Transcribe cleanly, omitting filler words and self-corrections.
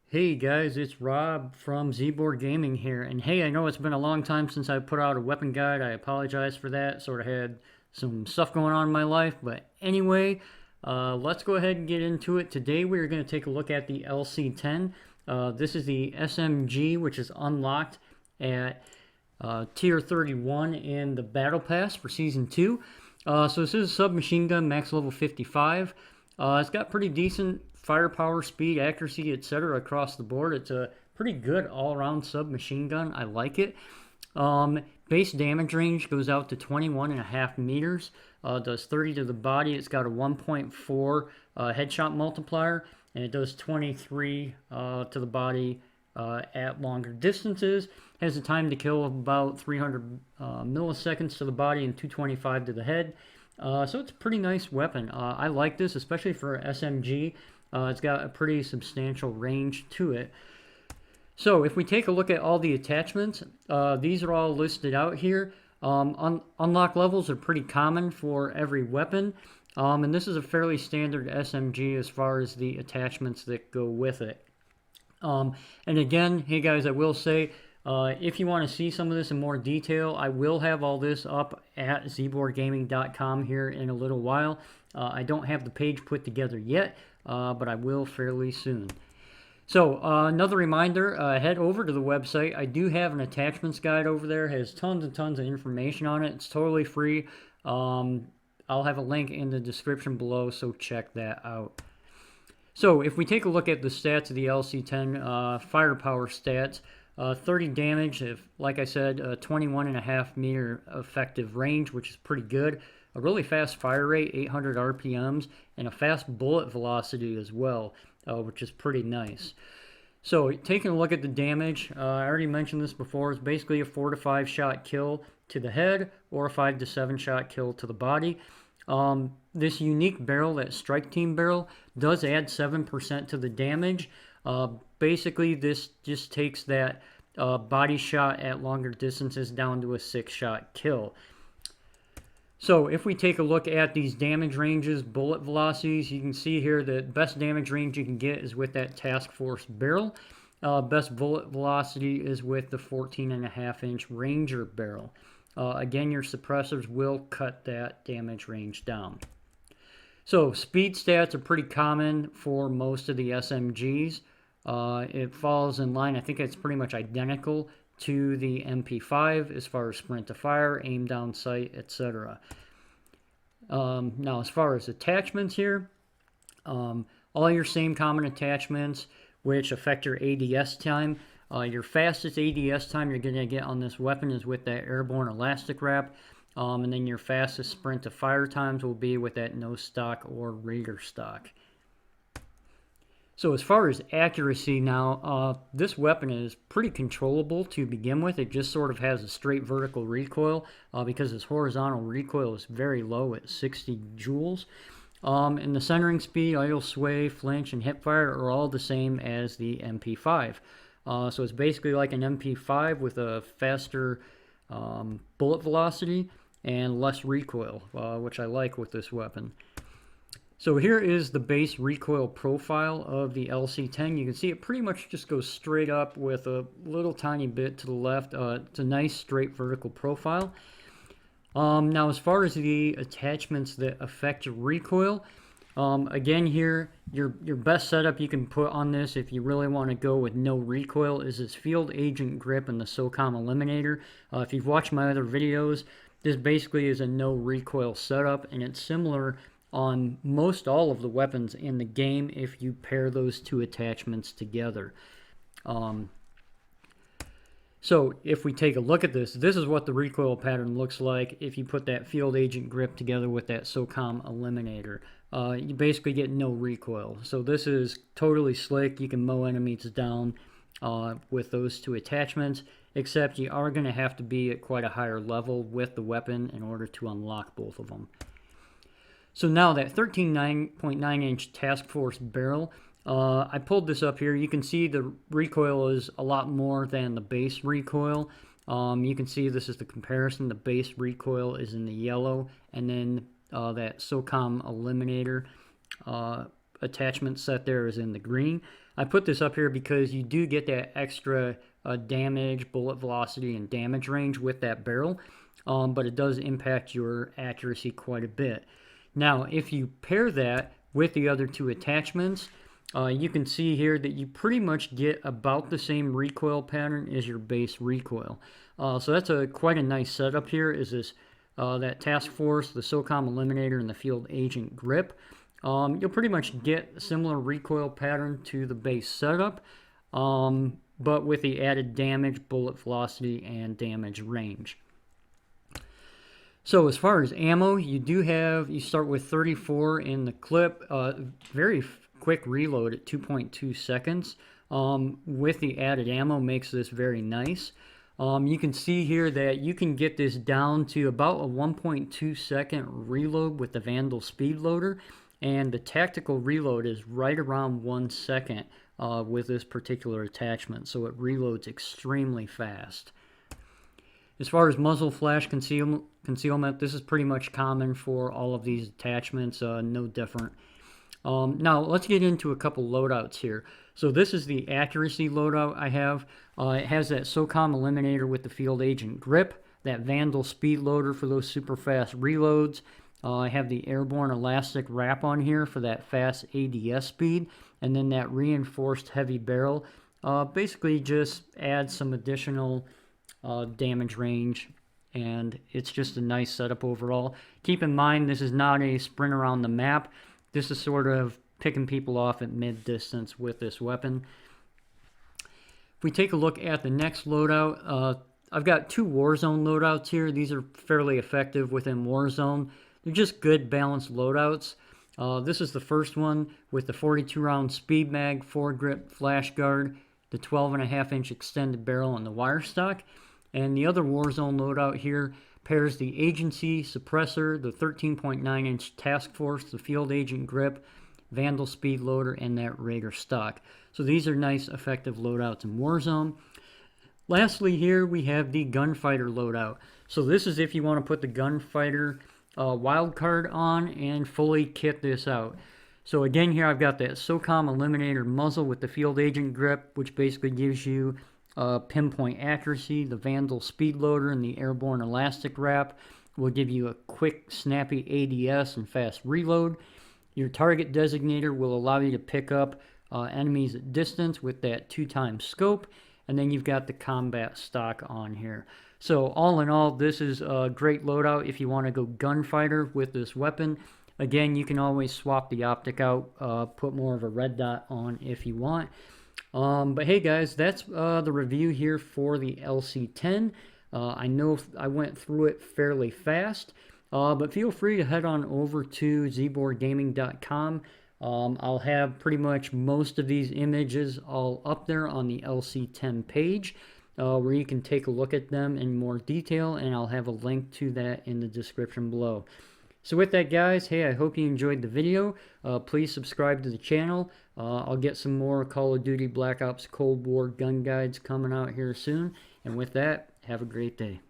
Hey guys, it's Rob from ZborGaming here, and hey, I know it's been a long time since I put out a weapon guide. I apologize for that. Sort of had some stuff going on in my life, but anyway, let's go ahead and get into it. Today we are going to take a look at the LC10. This is the SMG, which is unlocked at Tier 31 in the Battle Pass for Season 2. So this is a submachine gun, max level 55. It's got pretty decent firepower, speed, accuracy, etc. across the board. It's a pretty good all-around submachine gun. I like it. Base damage range goes out to 21.5 meters. Does 30 to the body. It's got a 1.4 headshot multiplier, and it does 23 to the body at longer distances. Has a time to kill of about 300 milliseconds to the body and 225 to the head. So it's a pretty nice weapon. I like this, especially for SMG. It's got a pretty substantial range to it. So if we take a look at all the attachments, these are all listed out here. Unlock levels are pretty common for every weapon. And this is a fairly standard SMG as far as the attachments that go with it. And again, hey guys, I will say, if you want to see some of this in more detail, I will have all this up at ZborGaming.com here in a little while. I don't have the page put together yet, but I will fairly soon. So another reminder, head over to the website. I do have an attachments guide over there. It has tons and tons of information on it. It's totally free. I'll have a link in the description below, so check that out. So if we take a look at the stats of the LC10, firepower stats, 30 damage, like I said, 21.5 meter effective range, which is pretty good. A really fast fire rate, 800 RPMs, and a fast bullet velocity as well, which is pretty nice. So taking a look at the damage, I already mentioned this before, it's basically a 4 to 5 shot kill to the head or a 5 to 7 shot kill to the body. This unique barrel, that strike team barrel, does add 7% to the damage. Basically, this just takes that body shot at longer distances down to a 6-shot kill. So if we take a look at these damage ranges, bullet velocities, you can see here the best damage range you can get is with that Task Force barrel. Best bullet velocity is with the 14.5-inch Ranger barrel. Again, your suppressors will cut that damage range down. So speed stats are pretty common for most of the SMGs. It falls in line, I think it's pretty much identical to the MP5 as far as sprint to fire, aim down sight, etc. Now as far as attachments here, all your same common attachments which affect your ADS time. Your fastest ADS time you're going to get on this weapon is with that airborne elastic wrap, and then your fastest sprint to fire times will be with that no stock or Raider stock. So as far as accuracy now, this weapon is pretty controllable to begin with. It just sort of has a straight vertical recoil because its horizontal recoil is very low at 60 joules. And the centering speed, idle sway, flinch, and hipfire are all the same as the MP5. So it's basically like an MP5 with a faster bullet velocity and less recoil, which I like with this weapon. So here is the base recoil profile of the LC10. You can see it pretty much just goes straight up with a little tiny bit to the left. It's a nice straight vertical profile. Now as far as the attachments that affect your recoil, again here, your best setup you can put on this if you really want to go with no recoil is this Field Agent Grip and the SOCOM Eliminator. If you've watched my other videos, this basically is a no recoil setup, and it's similar on most all of the weapons in the game if you pair those two attachments together. So if we take a look at this, this is what the recoil pattern looks like if you put that Field Agent Grip together with that SOCOM Eliminator. You basically get no recoil. So this is totally slick. You can mow enemies down with those two attachments, except you are going to have to be at quite a higher level with the weapon in order to unlock both of them. So now that 13.9-inch Task Force barrel, I pulled this up here. You can see the recoil is a lot more than the base recoil. You can see this is the comparison. The base recoil is in the yellow, and then that SOCOM Eliminator attachment set there is in the green. I put this up here because you do get that extra damage, bullet velocity, and damage range with that barrel, but it does impact your accuracy quite a bit. Now, if you pair that with the other two attachments, you can see here that you pretty much get about the same recoil pattern as your base recoil. So that's quite a nice setup here, is this that Task Force, the SOCOM Eliminator, and the Field Agent grip. You'll pretty much get a similar recoil pattern to the base setup, but with the added damage, bullet velocity, and damage range. So as far as ammo, you start with 34 in the clip, very quick reload at 2.2 seconds. With the added ammo makes this very nice. You can see here that you can get this down to about a 1.2 second reload with the Vandal speed loader, and the tactical reload is right around 1 second with this particular attachment, so it reloads extremely fast. As far as muzzle flash concealment, this is pretty much common for all of these attachments, no different. Now let's get into a couple loadouts here. So this is the accuracy loadout I have. It has that SOCOM Eliminator with the Field Agent grip, that Vandal speed loader for those super fast reloads. I have the airborne elastic wrap on here for that fast ADS speed, and then that reinforced heavy barrel. Basically just adds some additional damage range, and it's just a nice setup overall. Keep in mind, this is not a sprint around the map. This is sort of picking people off at mid-distance with this weapon. If we take a look at the next loadout, I've got two Warzone loadouts here. These are fairly effective within Warzone. They're just good balanced loadouts. This is the first one with the 42-round speed mag, foregrip, flash guard, the 12.5-inch extended barrel, and the wire stock. And the other Warzone loadout here pairs the agency suppressor, the 13.9-inch task force, the Field Agent grip, Vandal speed loader, and that Raider stock. So these are nice, effective loadouts in Warzone. Lastly here, we have the Gunfighter loadout. So this is if you want to put the Gunfighter wildcard on and fully kit this out. So again, here I've got that SOCOM Eliminator muzzle with the Field Agent grip, which basically gives you pinpoint accuracy. The Vandal speed loader and the airborne elastic wrap will give you a quick, snappy ADS and fast reload. Your target designator will allow you to pick up enemies at distance with that 2x scope, and then you've got the combat stock on here. So all in all, this is a great loadout if you want to go gunfighter with this weapon. Again, you can always swap the optic out, put more of a red dot on if you want. But hey guys, that's the review here for the LC10. I know I went through it fairly fast, but feel free to head on over to ZborGaming.com. I'll have pretty much most of these images all up there on the LC10 page, where you can take a look at them in more detail, and I'll have a link to that in the description below. So with that guys, hey, I hope you enjoyed the video. Please subscribe to the channel. I'll get some more Call of Duty Black Ops Cold War gun guides coming out here soon. And with that, have a great day.